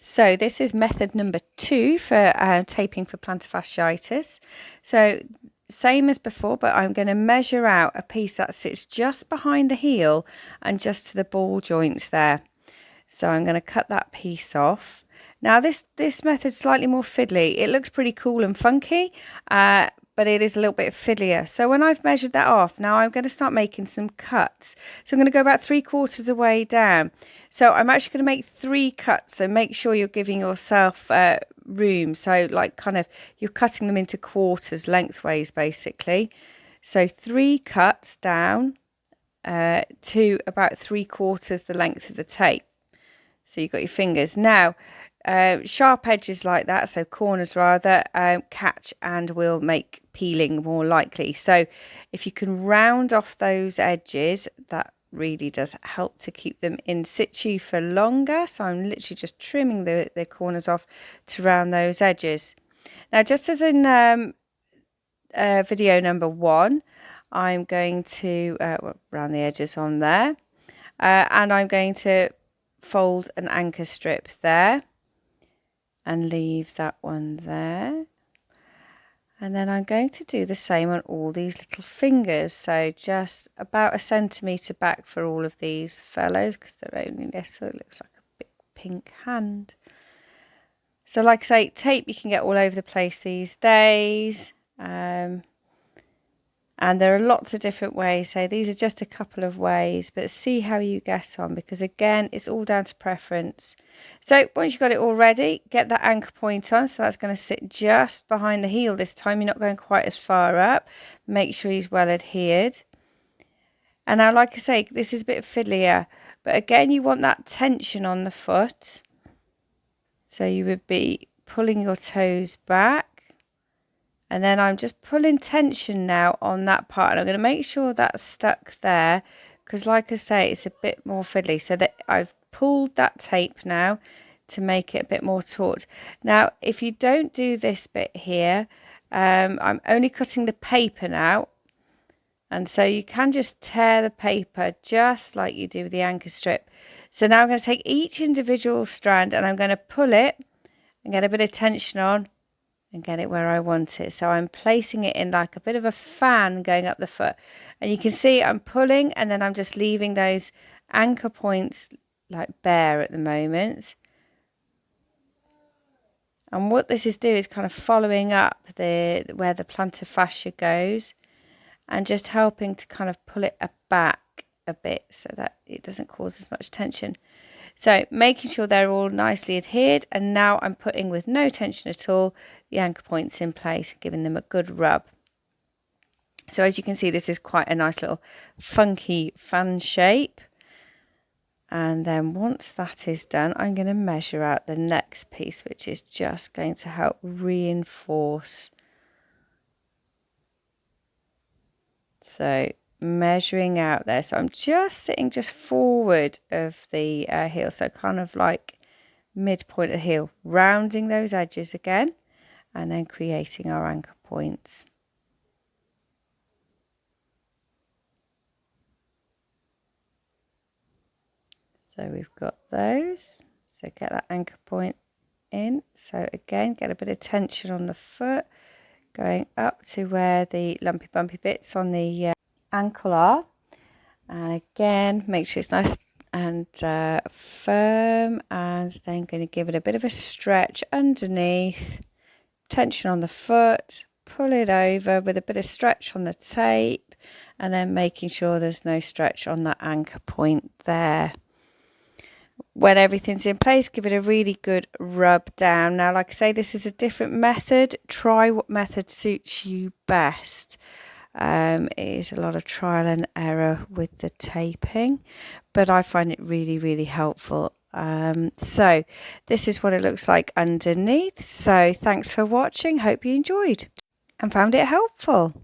So this is method number 2 for taping for plantar fasciitis. So same as before, but I'm going to measure out a piece that sits just behind the heel and just to the ball joints there. So I'm going to cut that piece off. Now this method's slightly more fiddly. It looks pretty cool and funky, but it is a little bit fiddlier. So when I've measured that off, now I'm going to start making some cuts. So I'm going to go about 3/4 of the way down. So I'm actually going to make 3 cuts. So make sure you're giving yourself room. So like kind of you're cutting them into quarters lengthways basically. So 3 cuts down to about 3/4 the length of the tape. So you've got your fingers. Now, sharp edges like that, so corners rather, catch and will make peeling more likely. So if you can round off those edges, that really does help to keep them in situ for longer. So I'm literally just trimming the corners off to round those edges. Now, just as in video number 1, I'm going to round the edges on there, and I'm going to fold an anchor strip there and leave that one there, and then I'm going to do the same on all these little fingers, so just about 1 centimetre back for all of these fellows because they're only this, so it looks like a big pink hand. So like I say, tape you can get all over the place these days, and there are lots of different ways. So these are just a couple of ways, but see how you get on, because again, it's all down to preference. So once you've got it all ready, get that anchor point on. So that's going to sit just behind the heel this time. You're not going quite as far up. Make sure he's well adhered. And now, like I say, this is a bit fiddlier, but again, you want that tension on the foot. So you would be pulling your toes back. And then I'm just pulling tension now on that part. And I'm going to make sure that's stuck there, because like I say, it's a bit more fiddly. So that I've pulled that tape now to make it a bit more taut. Now, if you don't do this bit here, I'm only cutting the paper now. And so you can just tear the paper just like you do with the anchor strip. So now I'm going to take each individual strand and I'm going to pull it and get a bit of tension on and get it where I want it. So I'm placing it in like a bit of a fan going up the foot. And you can see I'm pulling and then I'm just leaving those anchor points like bare at the moment. And what this is doing is kind of following up where the plantar fascia goes and just helping to kind of pull it back a bit so that it doesn't cause as much tension. So making sure they're all nicely adhered, and now I'm putting, with no tension at all, the anchor points in place, giving them a good rub. So as you can see, this is quite a nice little funky fan shape. And then once that is done, I'm going to measure out the next piece, which is just going to help reinforce. So measuring out there, so I'm just sitting just forward of the heel, so kind of like midpoint of the heel, rounding those edges again and then creating our anchor points. So we've got those, so get that anchor point in. So again, get a bit of tension on the foot, going up to where the lumpy bumpy bits on the ankle are, and again make sure it's nice and firm, and then going to give it a bit of a stretch underneath, tension on the foot, pull it over with a bit of stretch on the tape, and then making sure there's no stretch on that anchor point there. When everything's in place, give it a really good rub down. Now, like I say, this is a different method. Try what method suits you best. It is a lot of trial and error with the taping, but I find it really, really helpful. So this is what it looks like underneath. So thanks for watching. Hope you enjoyed and found it helpful.